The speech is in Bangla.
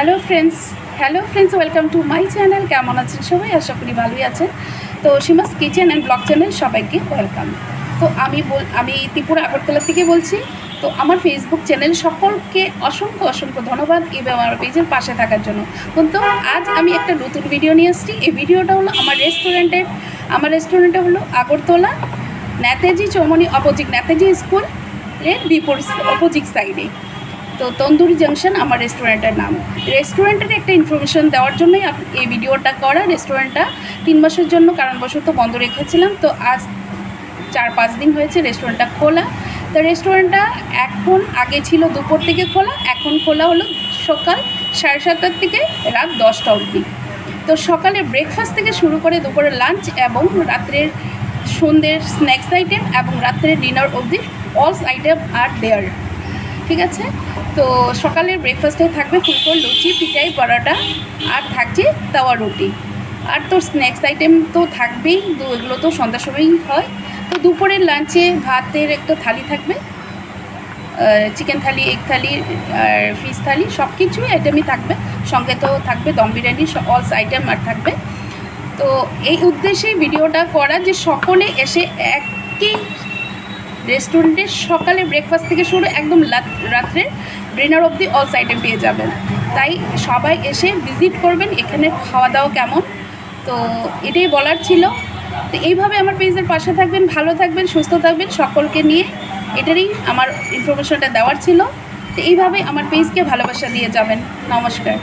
Hello friends, welcome to my channel. কেমন আছেন সবাই? আশা করি ভালোই আছেন। তো সীমাস কিচেন অ্যান্ড ব্লগ চ্যানেল সবাইকে ওয়েলকাম। তো আমি ত্রিপুরা আগরতলা থেকে বলছি। তো আমার ফেসবুক চ্যানেল সকলকে অসংখ্য ধন্যবাদ এবং আমার পেজের পাশে থাকার জন্য। কিন্তু আজ আমি একটা নতুন ভিডিও নিয়ে এসেছি। এই ভিডিওটা হলো আমার রেস্টুরেন্টটা হলো আগরতলা নেতাজি চৌমনি অপোজিট নেতাজি স্কুলের অপোজিট সাইডে। তো তন্দুরি জাংশন আমার রেস্টুরেন্টের নাম। রেস্টুরেন্টের একটা ইনফরমেশন দেওয়ার জন্যই এই ভিডিওটা করা। রেস্টুরেন্টটা 3 মাসের জন্য কারণবশত বন্ধ রেখেছিলাম। তো আজ 4-5 দিন হয়েছে রেস্টুরেন্টটা খোলা। তো রেস্টুরেন্টটা এখন আগে ছিল দুপুর থেকে খোলা, এখন খোলা হলো সকাল 7:30 থেকে রাত 10টা অবধি। তো সকালে ব্রেকফাস্ট থেকে শুরু করে দুপুরের লাঞ্চ এবং রাত্রের সন্ধ্যের স্ন্যাক্স আইটেম এবং রাত্রের ডিনার অবধি অল আইটেম আর দেয়ার। ঠিক আছে। তো সকালের ব্রেকফাস্টে থাকবে ফুলকো, লুচি, পিঠাই, পরোটা, আর থাকছে তাওয়া রুটি। আর তোর স্ন্যাক্স আইটেম তো থাকবেই, তো এগুলো তো সন্ধ্যার সময়ই হয়। তো দুপুরের লাঞ্চে ভাতের একটা থালি থাকবে, চিকেন থালি, এগ থালি আর ফিশ থালি, সব কিছুই আইটেমই থাকবে। সঙ্গে তো থাকবে দম বিরিয়ানি, অলস আইটেম আর থাকবে। তো এই উদ্দেশ্যেই ভিডিওটা করা যে সকলে এসে একই রেস্টুরেন্টে সকালে ব্রেকফাস্ট থেকে শুরু একদম রাত্রে ডিনার অবধি অল আইটেম পেয়ে যাবেন। তাই সবাই এসে ভিজিট করবেন এখানে খাওয়া দাওয়া কেমন। তো এটাই বলার ছিল। তো এইভাবে আমার পেজের পাশে থাকবেন, ভালো থাকবেন, সুস্থ থাকবেন সকলকে নিয়ে, এটারই আমার ইনফরমেশনটা দেওয়ার ছিল। তো এইভাবে আমার পেজকে ভালোবাসা দিয়ে যাবেন। নমস্কার।